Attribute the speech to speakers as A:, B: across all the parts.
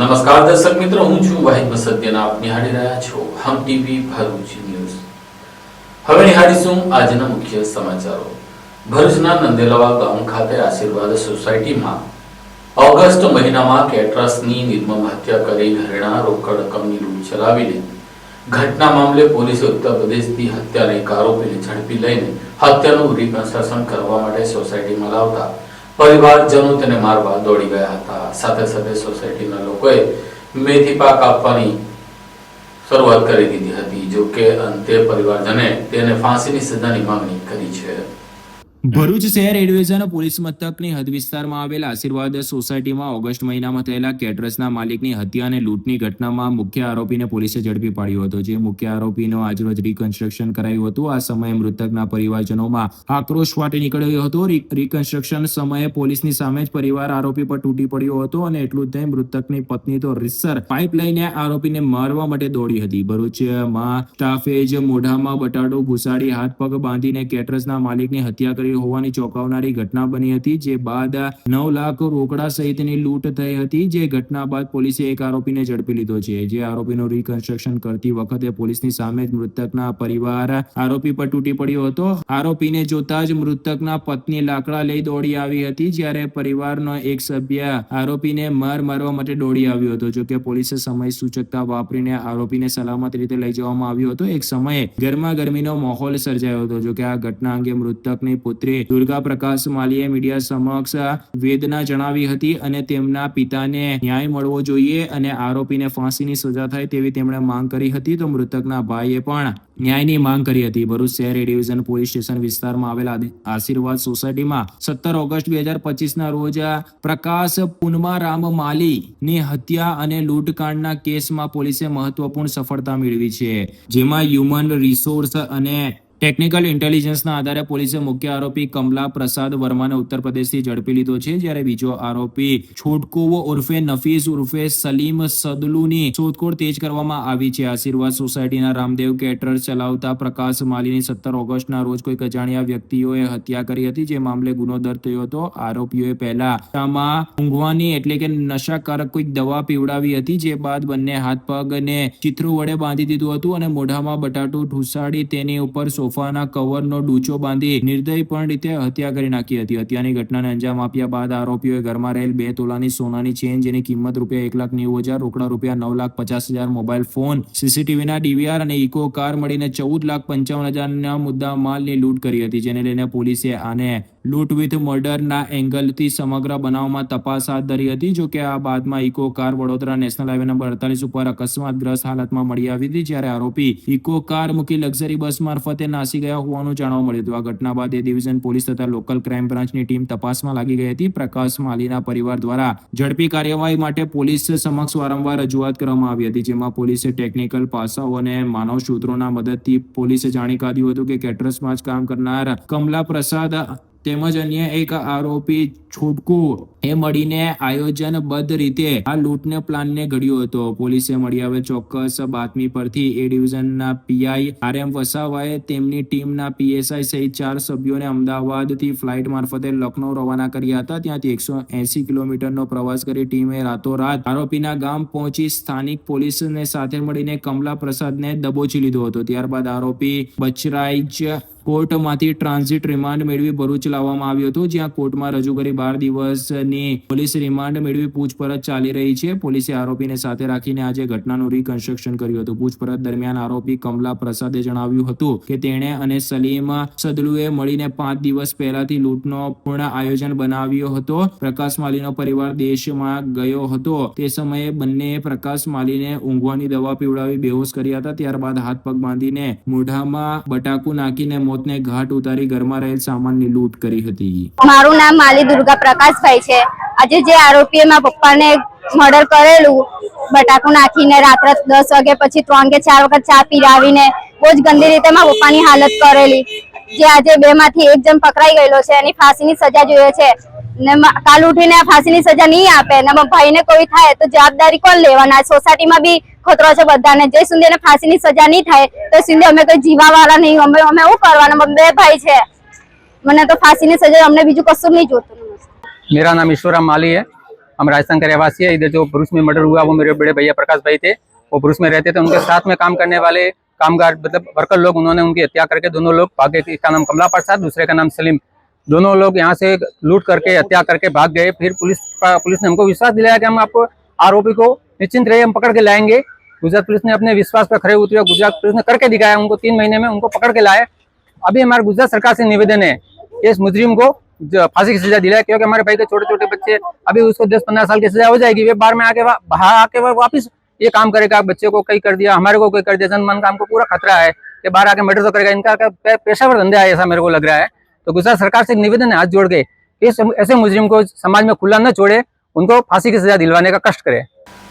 A: નમસ્કાર દર્શક મિત્રો, હું છું વાહિદ મસદિયાના. આપ નિહાળી રહ્યા છો હમ ટીવી ભરૂચ ન્યૂઝ. હવે નિહાળીશું આજના મુખ્ય સમાચારો. ભરૂચના નંદેલાવા ગામ ખાતે આશીર્વાદ સોસાયટીમાં ઓગસ્ટ મહિનામાં કેટરસની નિર્મમ હત્યા કરી ઘરેણા રોકડ રકમની લૂંટ ચલાવીને ઘટના મામલે પોલીસે ઉત્તર પ્રદેશથી હત્યાના એક આરોપીને ઝડપી લઈને હત્યાનું રિકન્સ્ટ્રક્શન કરવા માટે સોસાયટીમાં લાવતા પરિવારજનો તેને મારવા દોડી ગયા હતા. સાથે સાથે સોસાયટીના લોકોએ મેથી પાક આપવાની શરૂઆત કરી દીધી હતી. જો કે અંતે પરિવારજને તેને ફાંસીની સજાની માંગણી કરી છે.
B: ભરૂચ શહેર એ ડિવિઝન પોલીસ મથકની હદ વિસ્તારમાં આવેલ આશીર્વાદ સોસાયટીમાં ઓગસ્ટ મહિનામાં થયેલા કેટરસના માલિકની હત્યા અને લૂંટની ઘટનામાં મુખ્ય આરોપીને પોલીસે ઝડપી પાડ્યો હતો. જે મુખ્ય આરોપીનો આજરોજ રિકન્સ્ટ્રક્શન કરાયું હતું. આ સમયે મૃતકના પરિવારજનોમાં આક્રોશ ફાટી નીકળ્યો હતો. રિકન્સ્ટ્રક્શન સમયે પોલીસની સામે જ પરિવાર આરોપી પર તૂટી પડ્યો હતો અને એટલું જ નહીં, મૃતકની પત્ની તો રીતસર પાઇપ લઈને આરોપીને મારવા માટે દોડી હતી. ભરૂચમાં સ્ટાફે જ મોઢામાં બટાટો ઘુસાડી હાથ પગ બાંધીને કેટરસના માલિકની હત્યા કરી હોવાની ચોંકાવનારી ઘટના બની હતી. જે બાદ 9 લાખ રોકડા સહિતની લૂંટ થઈ હતી. જે ઘટના બાદ પોલીસે એક આરોપીને ઝડપી લીધો છે. જે આરોપીનું રિકન્સ્ટ્રક્શન કરતી વખતે પોલીસની સામે જ મૃતકના પરિવાર આરોપી પર તૂટી પડ્યો હતો. આરોપીને જોતા જ મૃતકના પત્ની લાકડા લઈ દોડી આવી હતી, જ્યારે પરિવારનો એક સભ્ય આરોપીને મારવા માટે દોડી આવ્યો હતો. જોકે પોલીસે સમય સૂચકતા વાપરીને આરોપીને સલામત રીતે લઈ જવામાં આવ્યો હતો. એક સમયે ગરમાગરમીનો માહોલ સર્જાયો હતો. જોકે આ ઘટના અંગે મૃતકની પુત્રી દુર્ગા પ્રકાશ માલીએ મીડિયા સમક્ષ વેદના જણાવી હતી અને તેમના પિતાને ન્યાય મળવો જોઈએ અને આરોપીને ફાંસીની સજા થાય તેવી તેમણે માંગ કરી હતી. તો મૃતકના ભાઈએ પણ ન્યાયની માંગ કરી હતી. ભરૂચ શહેર એ ડિવિઝન પોલીસ સ્ટેશન વિસ્તારમાં આવેલા આશીર્વાદ સોસાયટીમાં 17 ઓગસ્ટ 2025 ના રોજ પ્રકાશ પૂનમારામ માલી ની હત્યા અને લૂંટકાંડના કેસમાં પોલીસે મહત્વપૂર્ણ સફળતા મેળવી છે. જેમાં હ્યુમન રિસોર્સ અને ટેકનિકલ ઇન્ટેલિજન્સના આધારે પોલીસે મુખ્ય આરોપી કમલા પ્રસાદ વર્માને ઉત્તર પ્રદેશથી ઝડપી લીધો છે. જ્યારે બીજો આરોપી છોટકો ઉર્ફે નફીસ ઉર્ફે સલીમ સદલુની શોધખોળ તેજ કરવામાં આવી છે. આશીર્વાદ સોસાયટીના રામદેવ કેટરર્સ ચલાવતા પ્રકાશ માલીની 17 ઓગસ્ટના રોજ કોઈ અજાણ્યા વ્યક્તિઓએ હત્યા કરી હતી. જે મામલે ગુનો દર્જ થયો હતો. આરોપીઓએ પહેલા શામાં ઊંઘવાની એટલે કે નશાકારક કોઈક દવા પીવડાવી હતી. જે બાદ બંને હાથ પગને ચિત્રો વડે બાંધી દીધું હતું અને મોઢામાં બટાટું ઢૂસાડી તેની ઉપર સોફાના કવરનો ડૂચો બાંધી નિર્દયપૂર્ણ રીતે હત્યા કરી નાખી હતી. હત્યાની ઘટનાને અંજામ આપ્યા બાદ આરોપીઓએ ઘરમાં રહેલ 2 તોલાની સોનાની ચેન, જેની કિંમત ₹1,90,000, રોકડા ₹9,50,000, મોબાઈલ ફોન, સીસીટીવીના ડીવીઆર અને ઇકો કાર મળીને ₹14,55,000ના મુદ્દા માલની લૂંટ કરી હતી. જેને લઈને પોલીસે આને લૂંટ વિથ મર્ડરના એંગલથી સમગ્ર બનાવમાં તપાસ હાથ ધરી હતી. જો કે આ બાદમાં Eeco car Vadodara national highway number 48 ઉપર અકસ્માતગ્રસ્ત હાલતમાં મળી આવી હતી. જ્યારે આરોપી ઇકો કાર મૂકી લક્ઝરી બસ મારફતે નાસી ગયા હોવાનું જાણવા મળ્યું હતું. આ ઘટના બાદ એ ડિવિઝન પોલીસ તથા લોકલ ક્રાઇમ બ્રાન્ચની ટીમ તપાસમાં લાગી ગઈ હતી. પ્રકાશ માલીના પરિવાર દ્વારા ઝડપી કાર્યવાહી માટે પોલીસ સમક્ષ વારંવાર રજૂઆત કરવામાં આવી હતી. જેમાં પોલીસે ટેકનિકલ પાસાઓ અને માનવ સૂત્રોના મદદથી પોલીસે જાણી કાઢ્યું હતું કે કેટરસમાં જ કામ કરનાર કમલા પ્રસાદ તેમજ અન્ય એક આરોપી છોટકુ એ મળીને આયોજનબદ્ધ રીતે આ લૂંટને પ્લાનને ઘડ્યો હતો. પોલીસે મળી આવેલ ચોક્કસ બાતમી પરથી એ ડિવિઝનના પીઆઈ RM વસાવાએ તેમની ટીમના PSI સહિત 4 સભ્યોને અમદાવાદથી ફ્લાઇટ મારફતે લખનૌ રવાના કર્યા હતા. ત્યાંથી 180 કિલોમીટરનો પ્રવાસ કરી ટીમે રાતોરાત આરોપીના ગામ પહોંચી સ્થાનિક પોલીસને સાથે મળીને કમલા પ્રસાદને દબોચી લીધો હતો. ત્યારબાદ આરોપી બચરાઈચ કોર્ટમાંથી ટ્રાન્ઝિટ રિમાન્ડ મેળવી ભરૂચ લાવવામાં આવ્યો હતો, જ્યાં કોર્ટમાં રજૂ કરી 12 દિવસની પોલીસ રિમાન્ડ મેળવી પૂછપરછ ચાલી રહી છે. પોલીસે આરોપીને સાથે રાખીને આજે ઘટનાનું રિકન્સ્ટ્રક્શન કર્યું હતું. પૂછપરછ દરમિયાન આરોપી કમલા પ્રસાદે જણાવ્યું હતું કે તેણે અને સલીમ સદલુએ મળીને 5 દિવસ પહેલાથી લૂંટનો પૂર્ણ આયોજન બનાવ્યો હતો. પ્રકાશ માલીનો પરિવાર દેશમાં ગયો હતો તે સમયે બંનેએ પ્રકાશ માલીને ઊંઘવાની દવા પીવડાવી બેહોશ કર્યા હતા. ત્યારબાદ હાથ પગ બાંધીને મોઢામાં બટાકું નાખીને મોતને ઘાટ ઉતારી ઘરમાં રહેલ સામાનની લૂંટ કરી હતી.
C: મારું નામ માલી દુર્ગા પ્રકાશભાઈ છે. આજે જે આરોપીએ મારા પપ્પાને મર્ડર કરેલું બટાકું નાખીને રાત્રે 10 વાગ્યા પછી 3 કે 4 વખત ચા પીરાવીને બહુ જ ગંદી રીતે મારા પપ્પાની હાલત કરેલી. જે આજે 2 માંથી 1 જણ પકડાઈ ગયેલો છે. એની ફાંસીની સજા જોઈએ છે ને કાલ ઉઠીને ફાંસીની સજા નહીં આપે ને ભાઈને કોઈ થાય તો જવાબદારી કોણ લેવાના? સોસાયટીમાં બી ખતરો છે બધાને. જે સુધી એને ફાંસીની સજા નહીં થાય તો સુધી અમે કોઈ જીવાવાળા નહીં. અમે શું કરવાના? 2 ભાઈ છે. મને તો फांसी ની सजा, हमने बीजू कसूर नहीं जोतुं।
D: मेरा नाम ईश्वरा माली है। हम राजस्थान के रहवासी है। इधर जो भरूच में मर्डर हुआ वो मेरे बड़े भैया प्रकाश भाई थे, वो भरूच में रहते थे। उनके साथ में काम करने वाले कामगार मतलब वर्कर लोग, उन्होंने उनकी हत्या करके दोनों लोग भागे। इसका नाम कमला प्रसाद, दूसरे का नाम सलीम। दोनों लोग यहाँ से लूट करके हत्या करके भाग गए। फिर पुलिस ने हमको विश्वास दिलाया कि हम आपको आरोपी को निश्चिंत रहिए, हम पकड़ के लाएंगे। गुजरात पुलिस ने अपने विश्वास पर खड़े उतरे। गुजरात पुलिस ने करके दिखाया, उनको 3 महीने में उनको पकड़ के लाए। अभी हमारे गुजरात सरकार से निवेदन है कि इस मुजरिम को फांसी की सजा दिलाए, क्योंकि हमारे भाई के छोटे छोटे बच्चे, अभी उसको 10-15 साल की सजा हो जाएगी, वे बाहर में आके बाहर आके वापिस ये काम करेगा। बच्चे को कई कर दिया, हमारे को कोई कर दिया, जनमान का हमको पूरा खतरा है कि बाहर आके मर्डर तो करेगा। इनका पेशेवर धंधा है, ऐसा मेरे को लग रहा है। तो गुजरात सरकार से एक निवेदन है हाथ जोड़ के, ऐसे मुजरिम को समाज में खुला न छोड़े, उनको फांसी की सजा दिलवाने का कष्ट करे।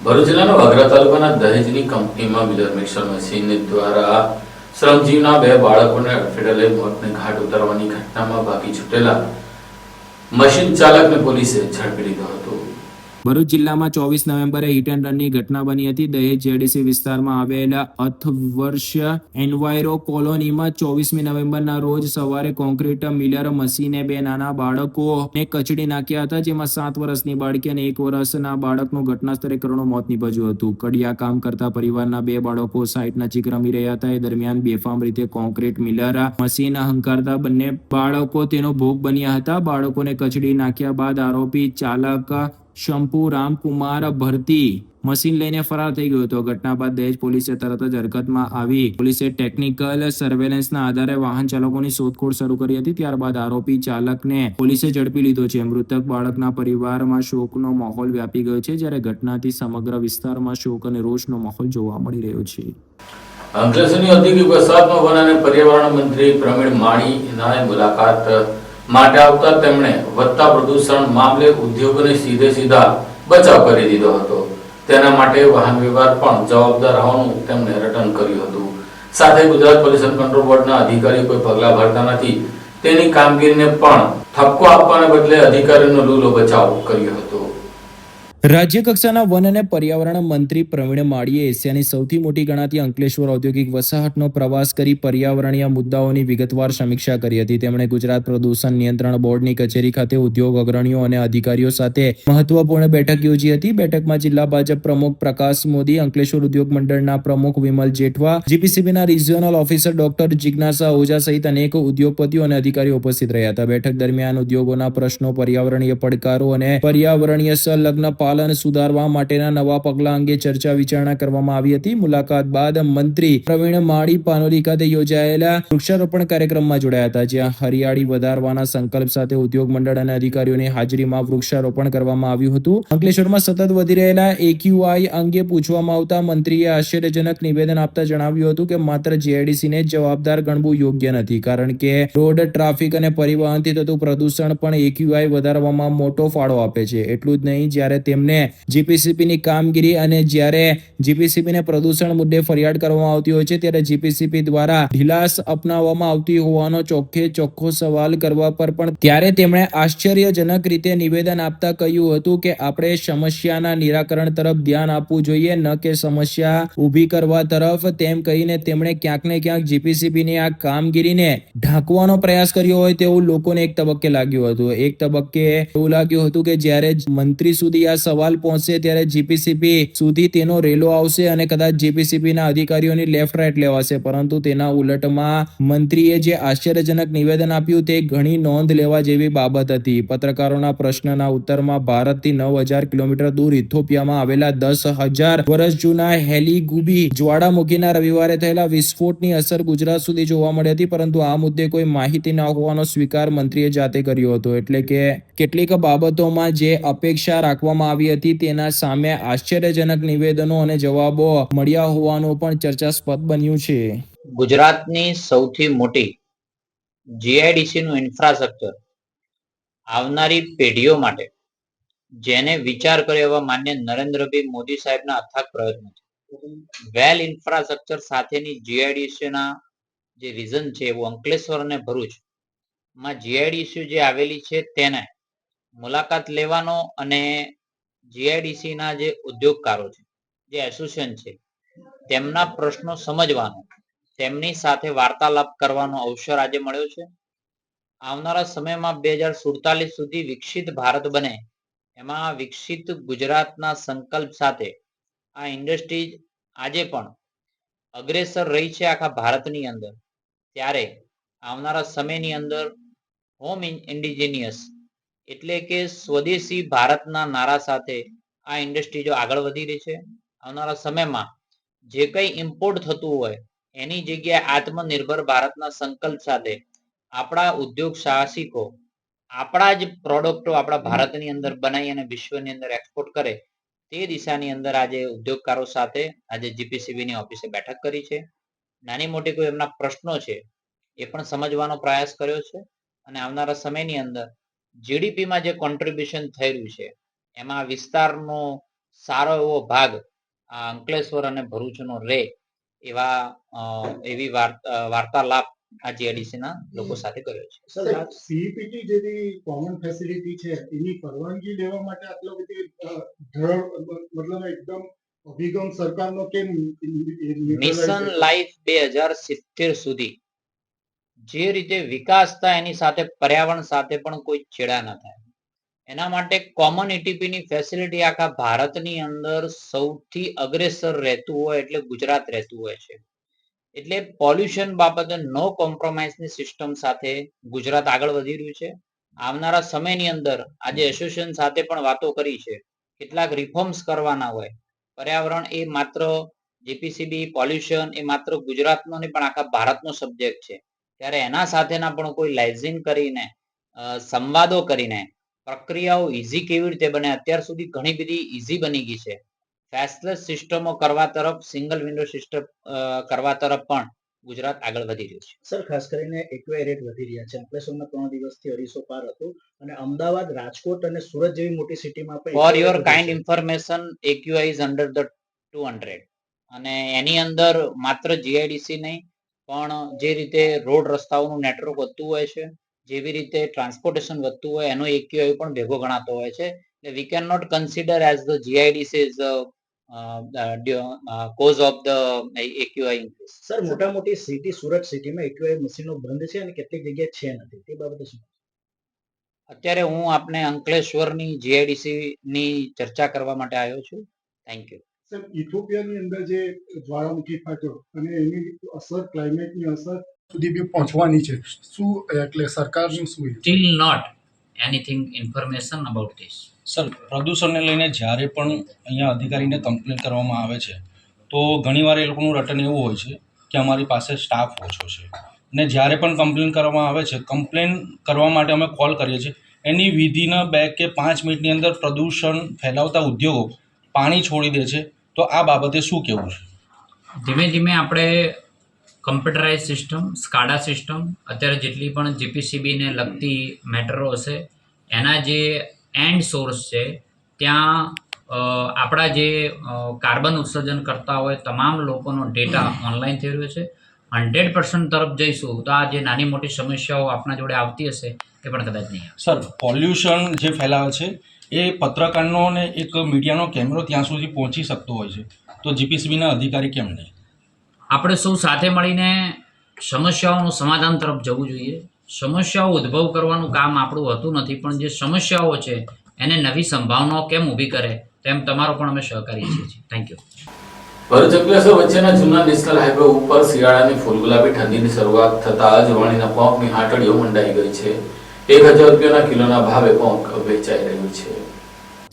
A: ભરૂચ જિલ્લાના વાગરા તાલુકાના દહેજની કંપનીમાં મિલર મિક્સર મશીન દ્વારા શ્રમજીવીના 2 બાળકોને અડફેટે લઈ મોતને ઘાટ ઉતારવાની ઘટનામાં ભાગી છૂટેલા મશીન ચાલકને પોલીસે ઝડપી લીધો હતો।
B: ભરૂચ જિલ્લામાં 24 નવેમ્બરે હિટ એન્ડ રનની ઘટના બની હતી। દહેજ જેડીસી વિસ્તારમાં આવેલા અથવર્ષ એન્વાયરો કોલોનીમાં 24મી નવેમ્બરના રોજ સવારે કોન્ક્રીટ મિલર મશીને 2 નાના બાળકોને કચડી નાખ્યા હતા, જેમાં 7 વર્ષની બાળકી અને 1 વર્ષના બાળકનું ઘટના સ્થળે કરુણ મોત નીપજ્યું હતું। કડિયા કામ કરતા પરિવારના 2 બાળકો સાઈટ નજીક રમી રહ્યા હતા। એ દરમિયાન બેફામ રીતે કોન્ક્રીટ મિલર મશીન હંકારતા બંને બાળકો તેનો ભોગ બન્યા હતા। બાળકોને કચડી નાખ્યા બાદ આરોપી ચાલક શંપુ રામકુમાર ભરતી મશીન લઈને ફરાર થઈ ગયો હતો। ઘટના બાદ દહેજ પોલીસે તરત જ હરકતમાં આવી પોલીસે ટેકનિકલ સર્વેલન્સના આધારે વાહન ચાલકોની શોધખોળ શરૂ કરી હતી। ત્યારબાદ આરોપી ચાલકને પોલીસે ઝડપી લીધો છે। મૃતક બાળકના પરિવારમાં શોકનો માહોલ વ્યાપી ગયો છે, જ્યારે ઘટનાથી સમગ્ર વિસ્તારમાં શોક અને રોષનો માહોલ જોવા મળી રહ્યો છે।
A: અંકલેશ્વરની ઔદ્યોગિક વસાહતમાં વન અને પર્યાવરણ મંત્રી પ્રવીણ માળીના મુલાકાત માટે આવતા તેમણે વધતા પ્રદૂષણ મામલે ઉદ્યોગોને સીધા બચાવ કરી દીધો હતો। તેના માટે વાહન વ્યવહાર પણ જવાબદાર હોવાનું તેમણે રટન કર્યું હતું। સાથે ગુજરાત પોલ્યુશન કંટ્રોલ બોર્ડના અધિકારીઓ કોઈ પગલાં ભરતા નથી, તેની કામગીરીને પણ ઠપકો આપવાને બદલે અધિકારીનો લૂલો બચાવ કર્યો હતો।
B: રાજ્ય કક્ષાના વન અને પર્યાવરણ મંત્રી પ્રવીણ માળીએ એશિયાની સૌથી મોટી ગણાતી અંકલેશ્વર ઔદ્યોગિક વસાહતનો પ્રવાસ કરી પર્યાવરણીય મુદ્દાઓની વિગતવાર સમીક્ષા કરી હતી। તેમણે ગુજરાત પ્રદૂષણ નિયંત્રણ બોર્ડની કચેરી ખાતે ઉદ્યોગ અગ્રણીઓ અને અધિકારીઓ સાથે મહત્વપૂર્ણ બેઠક યોજી હતી। બેઠકમાં જિલ્લા ભાજપ પ્રમુખ પ્રકાશ મોદી, અંકલેશ્વર ઉદ્યોગ મંડળના પ્રમુખ વિમલ જેઠવા, જીપીસીબીના રિજિયોનલ ઓફિસર ડોક્ટર જિજ્ઞાસા ઓઝા સહિત અનેક ઉદ્યોગપતિઓ અને અધિકારીઓ ઉપસ્થિત રહ્યા હતા। બેઠક દરમિયાન ઉદ્યોગોના પ્રશ્નો, પર્યાવરણીય પડકારો અને પર્યાવરણીય સંલગ્ન પાલન સુધારવા માટેના નવા પગલાં અંગે ચર્ચા વિચારણા કરવામાં આવી હતી। મુલાકાત બાદ મંત્રી પ્રવીણ માળી પાનોલી ખાતે યોજાયેલા વૃક્ષારોપણ કાર્યક્રમમાં જોડાયા હતા, જ્યાં હરિયાળી વધારવાના સંકલ્પ સાથે ઉદ્યોગ મંડળ અને અધિકારીઓની હાજરીમાં વૃક્ષારોપણ કરવામાં આવ્યું હતું। અંકલેશ્વરમાં સતત વધી રહેલા AQI અંગે પૂછવામાં આવતા મંત્રીએ આશ્ચર્યજનક નિવેદન આપતા જણાવ્યું હતું કે માત્ર જીઆઈડીસીને જ જવાબદાર ગણવું યોગ્ય નથી, કારણ કે રોડ, ટ્રાફિક અને પરિવહનથી થતું પ્રદૂષણ પણ AQI વધારવામાં મોટો ફાળો આપે છે। એટલું જ નહીં, જ્યારે તેમને જીપીસીબીની કામગીરી અને જ્યારે જીપીસીબીને પ્રદૂષણ મુદ્દે ફરિયાદ કરવામાં આવતી હોય છે, ત્યારે જીપીસીબી દ્વારા ઢીલાસ અપનાવવામાં આવતી હોવાનો ચોખ્ખો સવાલ કરવા પર પણ ત્યારે તેમણે આશ્ચર્યજનક રીતે નિવેદન આપતા કહ્યું હતું કે આપણે સમસ્યાના નિરાકરણ તરફ ધ્યાન આપવું જોઈએ, ન કે સમસ્યા ઊભી કરવા તરફ। તેમ કહીને તેમણે ક્યાંક ને ક્યાંક જીપીસીબીની આ કામગીરીને ઢાંકવાનો પ્રયાસ કર્યો હોય તેવું લોકોને એક તબક્કે લાગ્યું હતું। એક તબક્કે એવું લાગ્યું હતું કે જ્યારે મંત્રી સુધી આ સવાલ પહોંચશે ત્યારે જીપીસીબી સુધી તેનો રેલો આવશે અને કદાચ જીપીસીબીના અધિકારીઓની લેફ્ટ રાઈટ લેવાશે, પરંતુ તેના ઉલટમાં મંત્રીએ જે આશ્ચર્યજનક નિવેદન આપ્યું તે ઘણી નોંધ લેવા જેવી બાબત હતી। પત્રકારોના પ્રશ્નના ઉત્તરમાં ભારતથી 9000 કિલોમીટર દૂર ઇથોપિયામાં આવેલા 10,000 વર્ષ જૂના હેલીગુબી જ્વાળામુખીના રવિવારે થયેલા વિસ્ફોટની અસર ગુજરાત સુધી જોવા મળી હતી, પરંતુ આ મુદ્દે કોઈ માહિતી ન હોવાનો સ્વીકાર મંત્રીએ જાતે કર્યો હતો। એટલે કે કેટલીક બાબતોમાં જે અપેક્ષા રાખવામાં આવી હતી તેના સામે આશ્ચર્યજનક નિવેદનો અને જવાબો મળ્યા હોવાનું પણ ચર્ચાસ્પદ બન્યું છે।
E: ગુજરાતની સૌથી મોટી જીઆઈડીસી નું ઇન્ફ્રાસ્ટ્રક્ચર આવનારી પેઢીઓ માટે જેને વિચાર કર્યો એવા માન્ય નરેન્દ્રભાઈ મોદી સાહેબના અથાગ પ્રયત્નો છે। વેલ ઇન્ફ્રાસ્ટ્રક્ચર સાથેની જીઆઈડીસી ના જે વિઝન છે એવું અંકલેશ્વર અને ભરૂચ માં જીઆઈડીસી જે આવેલી છે તેને મુલાકાત લેવાનો અને જીઆઈડીસી ના જે ઉદ્યોગકારો છે, જે એસોસિએશન છે, તેમના પ્રશ્નો સમજવાનો, તેમની સાથે વાર્તાલાપ કરવાનો અવસર આજે મળ્યો છે। આવનારા સમયમાં 2047 સુધી વિકસિત ભારત બને એમાં વિકસિત ગુજરાતના સંકલ્પ સાથે આ ઇન્ડસ્ટ્રી આજે પણ અગ્રેસર રહી છે આખા ભારતની અંદર. ત્યારે આવનારા સમયની અંદર હોમ ઇન્ડિજિનિયસ એટલે કે સ્વદેશી ભારતના નારા સાથે આ ઇન્ડસ્ટ્રી જો આગળ વધી રહી છે, આવનારા સમયમાં જે કંઈ ઇમ્પોર્ટ થતું હોય એની જગ્યાએ આત્મનિર્ભર ભારતના સંકલ્પ સાથે આપણા ઉદ્યોગ સાહસિકો આપણા જ પ્રોડક્ટો આપણા ભારતની અંદર બનાવી અને વિશ્વની અંદર એક્સપોર્ટ કરે, તે દિશાની અંદર આજે ઉદ્યોગકારો સાથે આજે જીપીસીબીની ઓફિસે બેઠક કરી છે. નાની મોટી કોઈ એમના પ્રશ્નો છે એ પણ સમજવાનો પ્રયાસ કર્યો છે અને આવનારા સમયની અંદર જીડીપીમાં જે કોન્ટ્રીબ્યુશન થઈ રહ્યું છે એમાં વિસ્તારનો સારો એવો ભાગ આ અંકલેશ્વર અને ભરૂચનો રહે એવી વાર્તાલાપ આ જીઆઈડીસી ના લોકો સાથે કર્યો છે.
F: સર સીઈપીટી જેવી કોમન ફેસિલિટી છે એની પરવાનગી લેવા માટે આટલો બધી મતલબ એકદમ અભિગમ સરકારનો કેમ?
E: મિશન લાઈફ 2070 સુધી જે રીતે વિકાસ થાય એની સાથે પર્યાવરણ સાથે પણ કોઈ છેડા ન થાય એના માટે કોમન એટીપીની ફેસિલિટી આખા ભારતની અંદર સૌથી અગ્રેસર રહેતું હોય એટલે ગુજરાત રહેતું હોય છે. એટલે પોલ્યુશન બાબતે નો કોમ્પ્રોમાઇઝની સિસ્ટમ સાથે ગુજરાત આગળ વધી રહ્યું છે. આવનારા સમયની અંદર આજે એસોસિએશન સાથે પણ વાતો કરી છે, કેટલાક રિફોર્મ્સ કરવાના હોય. પર્યાવરણ એ માત્ર જીપીસીબી પોલ્યુશન એ માત્ર ગુજરાતનો નહીં પણ આખા ભારતનો સબ્જેક્ટ છે. ત્યારે એના સાથેના પણ કોઈ લાઇઝિંગ કરીને સંવાદો કરીને પ્રક્રિયાઓ ઈઝી કેવી રીતે બને, અત્યાર સુધી ઘણી બધી ઈઝી બની ગઈ છે. ફેસલેસ સિસ્ટમો કરવા તરફ, સિંગલ વિન્ડો સિસ્ટમ કરવા તરફ પણ ગુજરાત આગળ વધી રહ્યું છે.
F: સર ખાસ કરીને એક્યુઆઈ રેટ વધી રહ્યા છે. અંકલેશ્વરમાં 3 દિવસથી 250 પાર હતું અને અમદાવાદ, રાજકોટ અને સુરત જેવી મોટી સિટીમાં પણ
E: for your kind information AQI is under the 200 અને એની અંદર માત્ર જીઆઈડીસી નહીં પણ જે રીતે રોડ રસ્તાઓનું નેટવર્ક વધતું હોય છે, જેવી રીતે ટ્રાન્સપોર્ટેશન વધતું હોય એનો એક્યુઆઈ પણ ભેગો ગણાતો હોય છે. એટલે we can not consider as the GIDC is cause of the AQI increase.
F: Sir મોટા મોટી સિટી સુરત સિટીમાં એક્યુઆઈ મશીનો બંધ છે અને કેટલીક જગ્યાએ છે નથી, તે બાબતે શું?
E: અત્યારે હું આપને અંકલેશ્વરની જીઆઈડીસી ની ચર્ચા કરવા માટે આવ્યો છું. Thank you.
F: સર ઇથોપિયાની અંદર જે જ્વાળામુખી ફાટ્યો અને એની અસર ક્લાઇમેટની અસર સુધી બી પહોંચવાની છે, શું એટલે સરકારનું શું?
G: Still not anything information about this.
H: Sir પ્રદૂષણને લઈને જ્યારે પણ અહીંયા અધિકારીને કમ્પ્લેન કરવામાં આવે છે તો ઘણીવાર એ લોકોનું રટન એવું હોય છે કે અમારી પાસે સ્ટાફ ઓછો છે અને જ્યારે પણ કમ્પ્લેન કરવામાં આવે છે, કમ્પ્લેન કરવા માટે અમે કોલ કરીએ છીએ, એની વિધિના 2 કે 5 મિનિટની અંદર પ્રદૂષણ ફેલાવતા ઉદ્યોગો પાણી છોડી દે છે. તો આ બાબતે શું કહેવું છે?
G: ધીમે ધીમે આપણે કમ્પ્યુટરાઇઝ સિસ્ટમ, સ્કાડા સિસ્ટમ, અત્યારે જેટલી પણ જીપીસીબીને લગતી મેટરો હશે એના જે એન્ડ સોર્સ છે ત્યાં આપણા જે કાર્બન ઉત્સર્જન કરતા હોય તમામ લોકોનો ડેટા ઓનલાઈન થઈ રહ્યો છે. 100% તરફ જઈશું તો આ જે નાની મોટી સમસ્યાઓ આપણા જોડે આવતી હશે એ પણ કદાચ નહીં આવે.
H: સર પોલ્યુશન જે ફેલાવે છે એ પત્રકારનો અને એક મીડિયાનો કેમેરો ત્યાં સુધી પહોંચી શકતો હોય છે, તો જીપીસીબીના અધિકારી કેમ નહીં?
G: આપણે સૌ સાથે મળીને સમસ્યાઓનું સમાધાન તરફ જવું જોઈએ. સમસ્યાઓ ઉદ્ભવ કરવાનું કામ આપણું હોતું નથી, પણ જે સમસ્યાઓ છે એને નવી સંભાવનાઓ કેમ ઊભી કરે તેમ તમારો પણ અમે સહકારી છીએ. Thank you.
A: ભરૂચ અંકલેશ્વર વચ્ચેના જૂના નેશનલ હાઈવે ઉપર શિયાળાની ફૂલગુલાબી ઠંડીની શરૂઆત થતા જ વણીના પોંકની હાટડીઓ મંડાઈ ગઈ છે. 1000 રૂપિયાના કિલોના ભાવે પોંક વેચાઈ રહ્યું છે.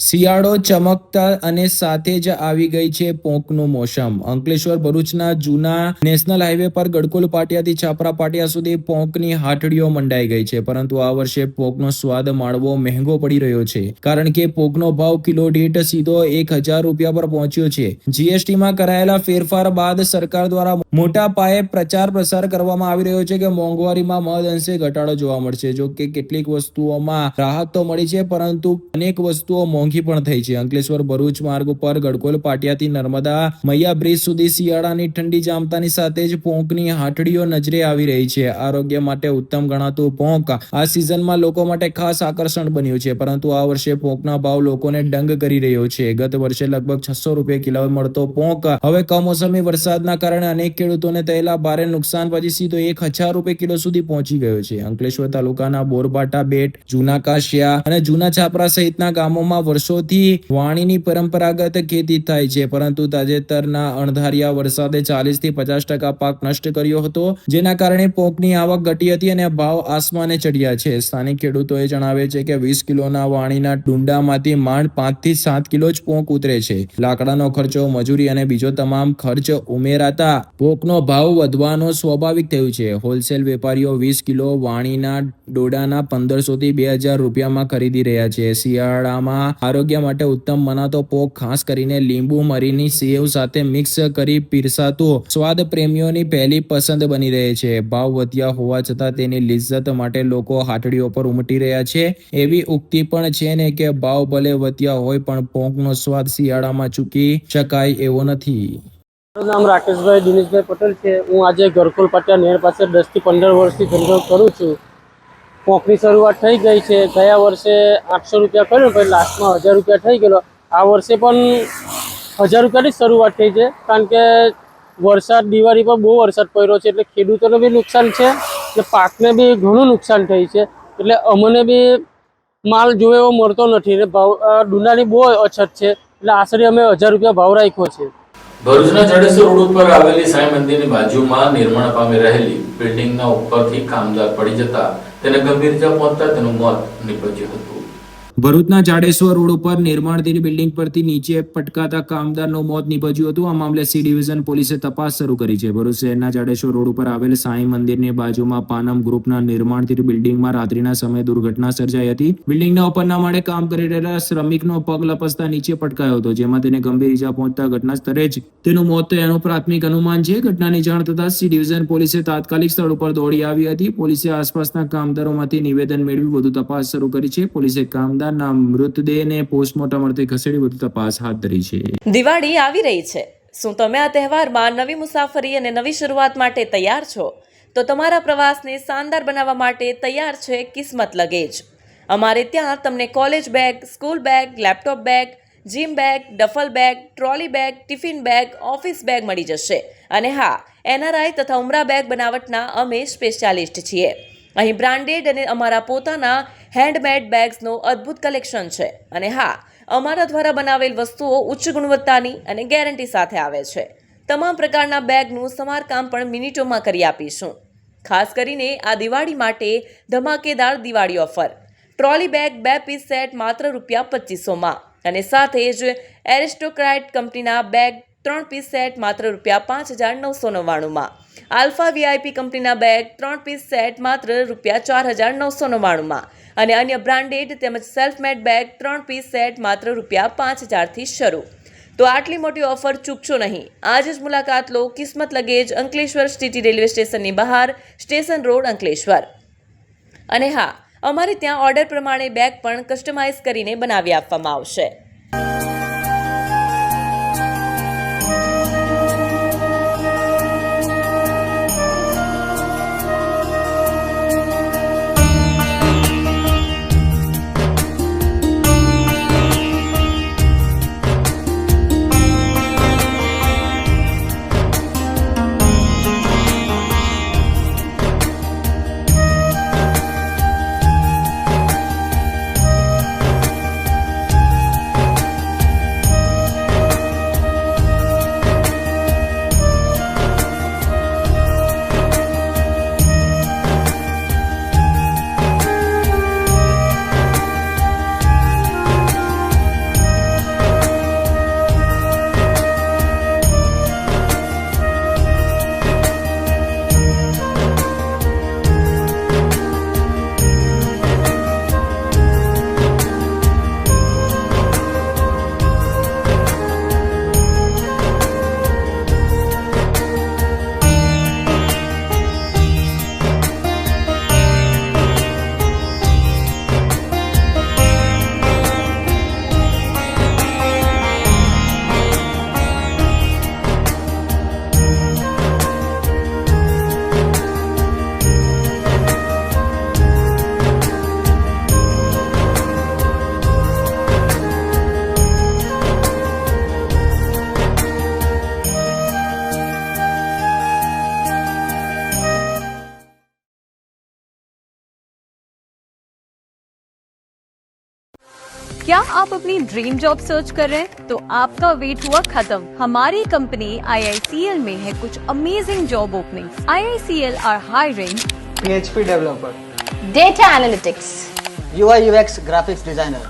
B: શિયાળો ચમકતા અને સાથે જ આવી ગઈ છે પોંકનું મોસમ. અંકલેશ્વર ભરૂચના જૂના નેશનલ હાઈવે પર ગડકોલ પાટિયાથી છાપરા પાટિયા સુધી પોંકની હાટડીઓ મંડાઈ ગઈ છે, પરંતુ આ વર્ષે પોંકનો સ્વાદ માણવો મહેંગો પડી રહ્યો છે, કારણ કે પોંકનો ભાવ કિલો દીઠ સીધો 1000 રૂપિયા પર પહોંચ્યો છે. જીએસટીમાં કરાયેલા ફેરફાર બાદ સરકાર દ્વારા મોટા પાયે પ્રચાર પ્રસાર કરવામાં આવી રહ્યો છે કે મોંઘવારીમાં મહદઅંશે ઘટાડો જોવા મળશે. જો કે કેટલીક વસ્તુઓમાં રાહત તો મળી છે, પરંતુ અનેક વસ્તુઓ મોંઘી મોંઘી પણ થઈ છે. અંકલેશ્વર ભરૂચ માર્ગ ઉપર ગડકોલ પાટિયાથી નર્મદા મૈયા બ્રિજ સુધી શિયાળાની ઠંડી જામતાની સાથે જ પોંકની હાટડીઓ નજરે આવી રહી છે. આરોગ્ય માટે ઉત્તમ ગણાતું પોંક આ સિઝનમાં લોકો માટે ખાસ આકર્ષણ બન્યું છે, પરંતુ આ વર્ષે પોંકના ભાવ લોકોને દંગ કરી રહ્યો છે. ગત વર્ષે લગભગ 600 રૂપિયા કિલો મળતો પોંક હવે કમોસમી વરસાદના કારણે અનેક ખેડૂતોને થયેલા ભારે નુકસાન પછી સીધો 1000 રૂપિયા કિલો સુધી પહોંચી ગયો છે. અંકલેશ્વર તાલુકાના બોરબાટા બેટ, જૂના કાશિયા અને જૂના છાપરા સહિતના ગામોમાં વર્ષોથી વાણીની પરંપરાગત ખેતી થાય છે, પરંતુ તાજેતરના અણધાર્યા વરસાદે 40 થી 50% પાક નષ્ટ કર્યો હતો, જેના કારણે પોંકની આવક ઘટી હતી અને ભાવ આસમાને ચડ્યા છે. સ્થાનિક ખેડૂતોએ જણાવે છે કે 20 કિલોના વાણીના ડુંડામાંથી માંડ 5 થી 7 કિલો જ પોંક ઉતરે છે. લાકડાનો ખર્ચો, મજૂરી અને બીજો તમામ ખર્ચ ઉમેરાતા પોંકનો ભાવ વધવાનો સ્વાભાવિક થયું છે. હોલસેલ વેપારીઓ 20 કિલો વાણીના ડોડાના 1500 થી 2000 રૂપિયામાં ખરીદી રહ્યા છે. શિયાળામાં આરોગ્ય માટે ઉત્તમ મનાતો પોંક ખાસ કરીને લીંબુ મરીની સેવ સાથે મિક્સ કરી પીરસાતો સ્વાદ પ્રેમીઓની પહેલી પસંદ બની રહે છે. ભાવ વધ્યા હોવા છતાં તેની લિજ્જત માટે લોકો હાટડીઓ પર ઉમટી રહ્યા છે. એવી ઉક્તિ પણ છે ને કે ભાવ ભલે વધ્યા હોય પણ પોંકનો સ્વાદ શિયાળામાં ચૂકી શકાય એવો નથી.
I: મારું નામ રાકેશભાઈ દિનેશભાઈ પટેલ છે. હું આજે ગરકોલ પાટિયા નહેર પાસે 10 થી 15 વર્ષથી ધંધો કરું છું. પોંકની શરૂઆત થઈ ગઈ છે. ગયા વર્ષે 800 રૂપિયા કર્યો, પછી લાસ્ટમાં 1000 રૂપિયા થઈ ગયેલો. આ વર્ષે પણ 1000 રૂપિયાની જ શરૂઆત થઈ છે, કારણ કે વરસાદ દિવાળી પર બહુ વરસાદ પડ્યો છે, એટલે ખેડૂતોને બી નુકસાન છે એટલે પાકને બી ઘણું નુકસાન થઈ છે. એટલે અમને બી માલ જોવે એવો મળતો નથી અને ભાવ ડુંડાની બહુ અછત છે, એટલે આશરે અમે 1000 રૂપિયા ભાવ રાખ્યો છે.
A: ભરૂચના જડેશ્વર રોડ ઉપર આવેલી સાંઈ મંદિરની બાજુમાં નિર્માણ પામી રહેલી બિલ્ડિંગના ઉપરથી કામદાર પડી જતા તેને ગંભીર ઇજા પહોંચતા તેનું મોત નીપજ્યું હતું.
B: ભરૂચના જાડેશ્વર રોડ ઉપર નિર્માણધીન બિલ્ડિંગ પરથી નીચે પટકાતા કામદારનું મોત નીપજ્યું હતું. આ મામલે સી ડિવિઝન પોલીસે તપાસ શરૂ કરી છે. ભરૂચ શહેરના જાડેશ્વર રોડ ઉપર આવેલ સાંઈ મંદિરની બાજુમાં પાનમ ગ્રુપના નિર્માણધીન બિલ્ડિંગમાં રાત્રિના સમયે દુર્ઘટના સર્જાઈ હતી. બિલ્ડિંગના ઉપરના માળે કામ કરી રહેલા શ્રમિકનો પગ લપસતા નીચે પટકાયો હતો, જેમાં તેને ગંભીર ઈજા પહોંચતા ઘટના સ્થળે જ તેનું મોત થયાનું પ્રાથમિક અનુમાન છે. ઘટનાની જાણ થતાં સી ડિવિઝન પોલીસે તાત્કાલિક સ્થળ ઉપર દોડી આવી હતી. પોલીસે આસપાસના કામદારોમાંથી નિવેદન મેળવી વધુ તપાસ શરૂ કરી છે. પોલીસે કામદારના મૃતદેહને પોસ્ટમોર્ટમ અર્થે ખસેડી વધુ તપાસ હાથ ધરી છે.
J: દિવાળી આવી રહી છે. શું તમે આ તહેવારમાં નવી મુસાફરી અને નવી શરૂઆત માટે તૈયાર છો? તો તમારા પ્રવાસને શાનદાર બનાવવા માટે તૈયાર છે કિસ્મત લગેજ. અમારે ત્યાં તમને college bag, school bag, laptop bag, gym bag, duffel bag, trolley bag, tiffin bag, office bag મળી જશે. અને હા, NRI તથા ઉમરા બેગ બનાવટના અમે સ્પેશિયાલિસ્ટ છીએ. અહીં બ્રાન્ડેડ અને અમારા પોતાના હેન્ડમેડ બેગ્સનો અદ્ભુત કલેક્શન છે. અને હા, અમારા દ્વારા બનાવેલ વસ્તુઓ ઉચ્ચ ગુણવત્તાની અને ગેરંટી સાથે આવે છે. તમામ પ્રકારના બેગનું સમારકામ પણ મિનિટોમાં કરી આપીશું. ખાસ કરીને આ દિવાળી માટે ધમાકેદાર Diwali offer. Trolley bag 2 piece set માત્ર ₹2500માં અને સાથે જ એરિસ્ટોક્રાઇટ કંપનીના બેગ 3 પીસ સેટ માત્ર ₹5999માં. આલ્ફા VIP કંપનીના બેગ 3 પીસ સેટ માત્ર ₹4999માં અને અન્ય બ્રાન્ડેડ તેમજ self made bag 3 piece set માત્ર ₹5000થી શરૂ. તો આટલી મોટી ઓફર ચૂકશો નહીં. આજે જ મુલાકાત લો કિસ્મત લગેજ, અંકલેશ્વર સિટી રેલવે સ્ટેશનની બહાર, સ્ટેશન રોડ, અંકલેશ્વર. અને હા, અમારે ત્યાં ઓર્ડર પ્રમાણે બેગ પણ કસ્ટમાઇઝ કરીને બનાવી આપવામાં આવશે.
K: क्या आप अपनी ड्रीम जॉब सर्च कर रहे हैं? तो आपका वेट हुआ खत्म। हमारी कंपनी IICL में है कुछ amazing job openings. IICL are hiring
L: PHP developer,
K: data analytics,
L: UI UX graphics designer,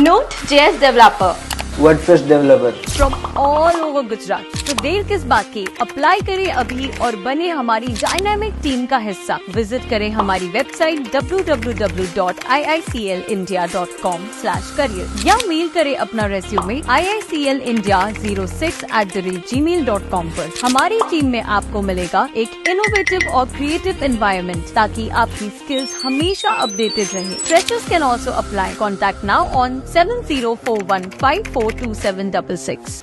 K: Node.js developer
L: WordPress developer.
K: From all over Gujarat. तो देर किस बात की, अप्लाई करें अभी और बने हमारी डायनामिक टीम का हिस्सा। विजिट करें हमारी वेबसाइट www.iiclindia.com/career या मेल करें अपना रेज्यूमे iiclindia06@gmail.com पर। हमारी टीम में आपको मिलेगा एक इनोवेटिव और क्रिएटिव एनवायरनमेंट ताकि आपकी स्किल्स हमेशा अपडेटेड रहे। Freshers can also apply. Contact now on 7041542766।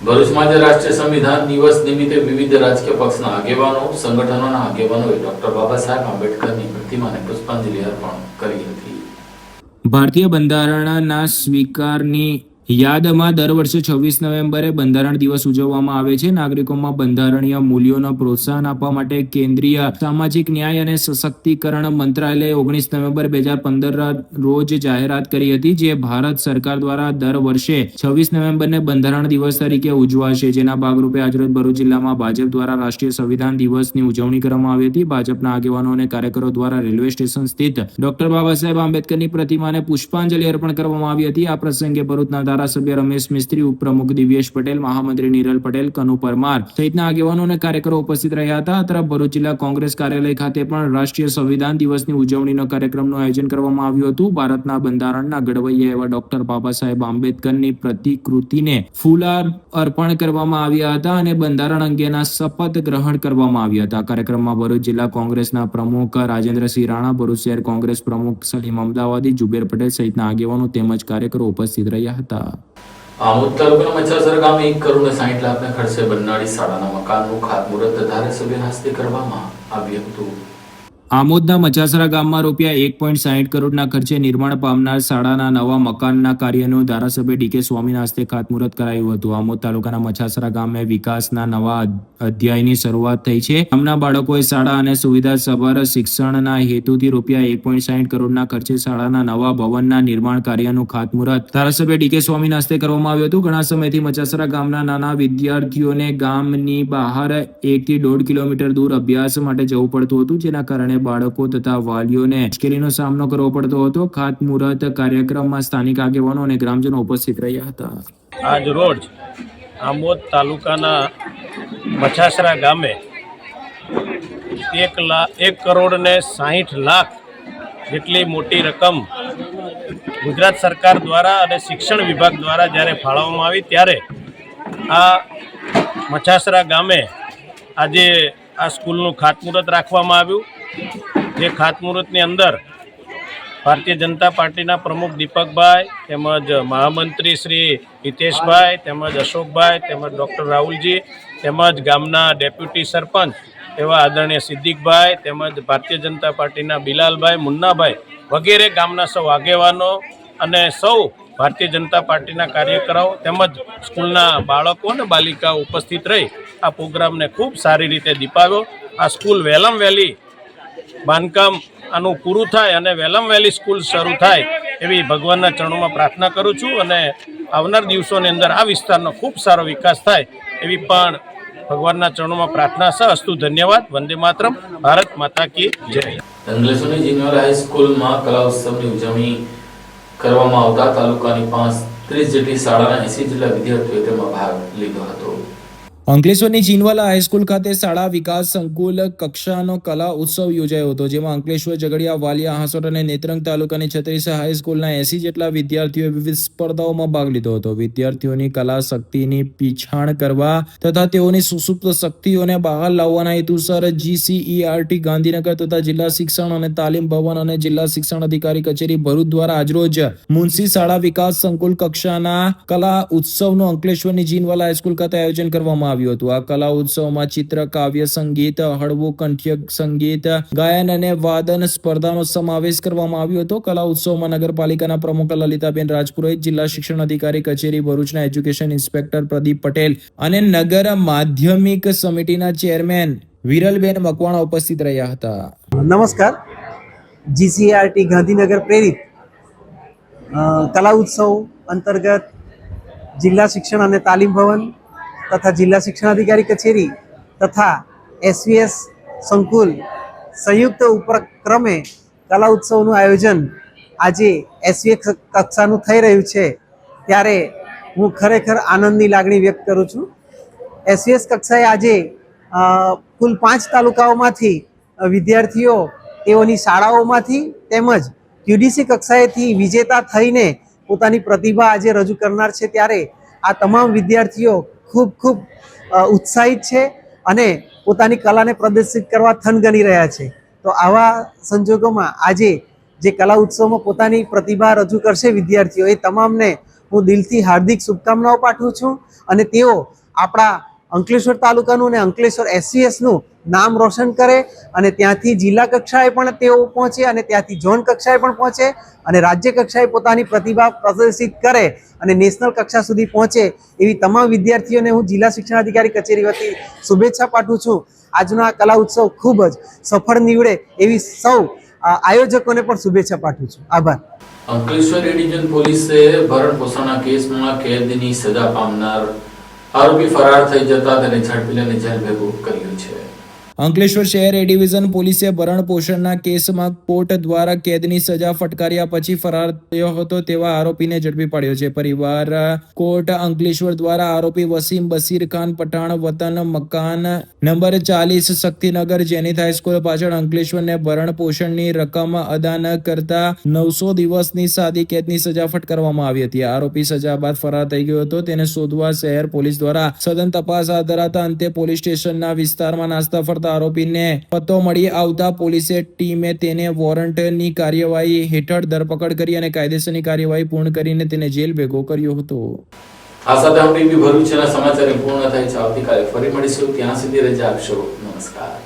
A: ભરૂચમાં આજે રાષ્ટ્રીય સંવિધાન દિવસ નિમિત્તે વિવિધ રાજકીય પક્ષના આગેવાનો સંગઠનોના આગેવાનોએ ડોક્ટર બાબા સાહેબ આંબેડકરની પ્રતિમાને પુષ્પાંજલિ અર્પણ કરી હતી.
B: ભારતીય બંધારણના સ્વીકારની યાદમાં દર વર્ષે 26 નવેમ્બરે બંધારણ દિવસ ઉજવવામાં આવે છે. નાગરિકોમાં બંધારણીય મૂલ્યોને પ્રોત્સાહન આપવા માટે કેન્દ્રીય સામાજિક ન્યાય અને સશક્તિકરણ મંત્રાલયે 19 નવેમ્બર 2015 રોજ જાહેરાત કરી હતી, જે ભારત સરકાર દ્વારા દર વર્ષે 26 નવેમ્બરને બંધારણ દિવસ તરીકે ઉજવાશે. જેના ભાગરૂપે આજરોજ ભરૂચ જિલ્લામાં ભાજપ દ્વારા રાષ્ટ્રીય સંવિધાન દિવસની ઉજવણી કરવામાં આવી હતી. ભાજપના આગેવાનો અને કાર્યકરો દ્વારા રેલવે સ્ટેશન સ્થિત ડોક્ટર બાબા સાહેબ આંબેડકરની પ્રતિમાને પુષ્પાંજલિ અર્પણ કરવામાં આવી હતી. આ પ્રસંગે ભરૂચના ધારાસભ્ય રમેશ મિસ્ત્રી, ઉપપ્રમુખ દિવ્યેશ પટેલ, મહામંત્રી નિરલ પટેલ, કનુ પરમાર સહિતના આગેવાનો અને કાર્યકરો ઉપસ્થિત રહ્યા હતા. આ તરફ ભરૂચ જિલ્લા કોંગ્રેસ કાર્યાલય ખાતે પણ રાષ્ટ્રીય સંવિધાન દિવસની ઉજવણીનો કાર્યક્રમનું આયોજન કરવામાં આવ્યું હતું. ભારતના બંધારણના ઘડવૈયા એવા ડોક્ટર બાબા સાહેબ આંબેડકરની પ્રતિકૃતિને ફૂલહાર અર્પણ કરવામાં આવ્યા હતા અને બંધારણ અંગેના શપથ ગ્રહણ કરવામાં આવ્યા હતા. કાર્યક્રમમાં ભરૂચ જિલ્લા કોંગ્રેસના પ્રમુખ રાજેન્દ્રસિંહ રાણા, ભરૂચ શહેર કોંગ્રેસ પ્રમુખ સલીમ અમદાવાદી, જુબેર પટેલ સહિતના આગેવાનો તેમજ કાર્યકરો ઉપસ્થિત રહ્યા હતા.
A: આમોદ તાલુકાના મચ્છાસર ગામે 1 કરોડ 60 લાખના ખર્ચે બનનારી શાળાના મકાનનું ખાતમુહૂર્ત ધારાસભ્યના હસ્તે કરવામાં આવ્યું હતું.
B: આમોદના મચાસરા ગામમાં રૂપિયા 1.60 કરોડના ખર્ચે નિર્માણ પામનાર શાળાના નવા મકાનના કાર્યનું ધારાસભ્ય ડીકે સ્વામીના હસ્તે ખાતમુહૂર્ત કરાયું હતું. આમોદ તાલુકાના મચાસરા ગામે વિકાસના નવા અધ્યાયની શરૂઆત થઈ છે. ગામના બાળકોએ શાળા અને સુવિધાસભર શિક્ષણના હેતુથી રૂપિયા 1.60 કરોડના ખર્ચે શાળાના નવા ભવનના નિર્માણ કાર્યનું ખાતમુહૂર્ત ધારાસભ્ય ડીકે સ્વામીના હસ્તે કરવામાં આવ્યું હતું. ઘણા સમયથી મચાસરા ગામના નાના વિદ્યાર્થીઓને ગામની બહાર 1 થી 1.5 કિલોમીટર દૂર અભ્યાસ માટે જવું પડતું હતું, જેના કારણે બાળકો તથા વાલીઓને મુશ્કેલીનો સામનો કરવો પડતો હતો. ખાતમુહૂર્ત કાર્યક્રમમાં સ્થાનિક આગેવાનો અને ગ્રામજનો ઉપસ્થિત રહ્યા હતા.
M: આજ રોજ આમોદ તાલુકાના મછાસરા ગામે 1 કરોડ 60 લાખ જેટલી મોટી રકમ ગુજરાત સરકાર દ્વારા અને શિક્ષણ વિભાગ દ્વારા જ્યારે ફાળવવામાં આવી, ત્યારે આ મછાસરા ગામે આજે આ સ્કૂલનું ખાતમુહૂર્ત રાખવામાં આવ્યું. જે ખાતમુહૂર્તની અંદર ભારતીય જનતા પાર્ટીના પ્રમુખ દીપકભાઈ, તેમજ મહામંત્રી શ્રી હિતેશભાઈ, તેમજ અશોકભાઈ, તેમજ ડૉક્ટર રાહુલજી, તેમજ ગામના ડેપ્યુટી સરપંચ એવા આદરણીય સિદ્દીકભાઈ, તેમજ ભારતીય જનતા પાર્ટીના બિલાલભાઈ, મુન્નાભાઈ વગેરે ગામના સૌ આગેવાનો અને સૌ ભારતીય જનતા પાર્ટીના કાર્યકરો તેમજ સ્કૂલના બાળકો અને બાલિકાઓ ઉપસ્થિત રહી આ પ્રોગ્રામને ખૂબ સારી રીતે દીપાવ્યો. આ સ્કૂલ વહેલામ વહેલી બાંધકામ આનું પૂરું થાય અને વહેલામ વહેલી સ્કૂલ શરૂ થાય એવી ભગવાનના ચરણોમાં પ્રાર્થના કરું છું અને આવનાર દિવસોની અંદર આ વિસ્તારનો ખૂબ સારો વિકાસ થાય એવી પણ ભગવાનના ચરણોમાં પ્રાર્થના છે. અસ્તુ, ધન્યવાદ. વંદે માતરમ. ભારત માતા કી જય.
A: અંકલેશ્વરની જીનિયર હાઈસ્કૂલમાં કલા ઉત્સવની ઉજવણી કરવામાં આવતા તાલુકાની 35 જેટલી શાળાના 80 જેટલા વિદ્યાર્થીઓએ તેમાં ભાગ લીધો હતો.
B: અંકલેશ્વરની ચીનવાલા હાઈસ્કૂલ ખાતે શાળા વિકાસ સંકુલ કક્ષાનો કલા ઉત્સવ યોજાયો હતો, જેમાં અંકલેશ્વર, ઝઘડિયા, વાલિયા, હાંસોટ અને નેત્રંગ તાલુકાની 36 હાઈસ્કૂલના 80 જેટલા વિદ્યાર્થીઓએ વિવિધ સ્પર્ધાઓમાં ભાગ લીધો હતો. વિદ્યાર્થીઓની કલા શક્તિની પીછાણ કરવા તથા તેઓની સુસુપ્ત શક્તિઓને બહાર લાવવાના હેતુસર GCERT ગાંધીનગર તથા જિલ્લા શિક્ષણ અને તાલીમ ભવન અને જિલ્લા શિક્ષણ અધિકારી કચેરી ભરૂચ દ્વારા આજરોજ મુનસી શાળા વિકાસ સંકુલ કક્ષાના કલા ઉત્સવનું અંકલેશ્વરની જીનવાલા હાઈસ્કૂલ ખાતે આયોજન કરવામાં આવ્યું હતું. આ કલા ઉત્સવમાં ચિત્ર, કાવ્ય, સંગીત, હળવું કંઠ્ય સંગીત, ગાયન અને વાદન સ્પર્ધાનો સમાવેશ કરવામાં આવ્યો હતો. કલા ઉત્સવમાં નગરપાલિકાના પ્રમુખ લલિતાબેન રાજપુરોહિત, જિલ્લા શિક્ષણ અધિકારી કચેરી ભરૂચના એજ્યુકેશન ઇન્સ્પેક્ટર પ્રદીપ પટેલ અને નગર માધ્યમિક સમિતિના ચેરમેન વિરલબેન મકવાણા ઉપસ્થિત રહ્યા હતા.
L: નમસ્કાર. GCERT ગાંધીનગર પ્રેરિત
N: કલા ઉત્સવ અંતર્ગત જિલ્લા શિક્ષણ અને તાલીમ ભવન તથા જિલ્લા શિક્ષણાધિકારી કચેરી તથા SVS સંકુલ સંયુક્ત ઉપક્રમે કલા ઉત્સવનું આયોજન આજે SVS કક્ષાનું થઈ રહ્યું છે ત્યારે હું ખરેખર આનંદની લાગણી વ્યક્ત કરું છું. SVS કક્ષાએ આજે કુલ 5 તાલુકાઓમાંથી વિદ્યાર્થીઓ તેઓની શાળાઓમાંથી તેમજ QDC કક્ષાએથી વિજેતા થઈને પોતાની પ્રતિભા આજે રજૂ કરનાર છે ત્યારે આ તમામ વિદ્યાર્થીઓ ખૂબ ખૂબ ઉત્સાહિત છે અને પોતાની કલાને પ્રદર્શિત કરવા થનગની રહ્યા છે. તો આવા સંજોગોમાં આજે જે કલા ઉત્સવમાં પોતાની પ્રતિભા રજૂ કરશે વિદ્યાર્થીઓ એ તમામને હું દિલથી હાર્દિક શુભકામનાઓ પાઠવું છું અને તેઓ આપણા અંકલેશ્વર તાલુકાનું અને અંકલેશ્વર SVSનું નામ રોશન કરે અને ત્યાંથી જિલ્લા કક્ષાએ પણ તેઓ પહોંચે અને ત્યાંથી ઝોન કક્ષાએ પણ પહોંચે અને રાજ્ય કક્ષાએ પોતાની પ્રતિભા પ્રદર્શિત કરે અને નેશનલ કક્ષા સુધી પહોંચે એવી તમામ વિદ્યાર્થીઓને હું જિલ્લા શિક્ષણાધિકારી કચેરી વતી શુભેચ્છા પાઠવું છું. આજનો આ કલા ઉત્સવ ખૂબ જ સફળ નીવડે એવી સૌ આયોજકોને પણ શુભેચ્છા પાઠવું છું. આભાર.
A: અંકલેશ્વર ડિવિઝન પોલીસે ભરણ પોષણના કેસમાં કેદની સજા પામનાર આરોપી ફરાર થઈ જતા તેને ઝડપી લઈને જેલ ભેગું કર્યું છે.
B: અંકલેશ્વર શહેર એ ડિવિઝન પોલીસે ભરણ પોષણના કેસમાં કોર્ટ દ્વારા કેદની સજા ફટકાર્યા પછી ફરાર થયો હતો તેવા આરોપીને ઝડપી પાડ્યો છે. પરિવાર કોર્ટ અંકલેશ્વર દ્વારા આરોપી વસીમ બશીર ખાન પઠાણ વતન મકાન નંબર 40 શક્તિનગર જેનિથ હાઈસ્કૂલ પાછળ અંકલેશ્વરને ભરણ પોષણની રકમ અદા ન કરતા 900 દિવસની સાદી કેદની સજા ફટકારવામાં આવી હતી. આરોપી સજા બાદ ફરાર થઈ ગયો હતો. તેને શોધવા શહેર પોલીસ દ્વારા સઘન તપાસ હાથ ધરાતા અંતે પોલીસ સ્ટેશનના વિસ્તારમાં નાસ્તા ફરતા આરોપીને પત્તો મળી આવતા પોલીસે ટીમે તેને વોરંટની કાર્યવાહી હેઠળ ધરપકડ કરી અને કાયદેસરની કાર્યવાહી પૂર્ણ કરીને તેને જેલ ભેગો કર્યો હતો.
A: આ સાથે અમે ભરૂચના સમાચાર પૂર્ણ થાય છે. આવતીકાલે ફરી મળીશું. ત્યાં સુધી રજા આપશો. નમસ્કાર.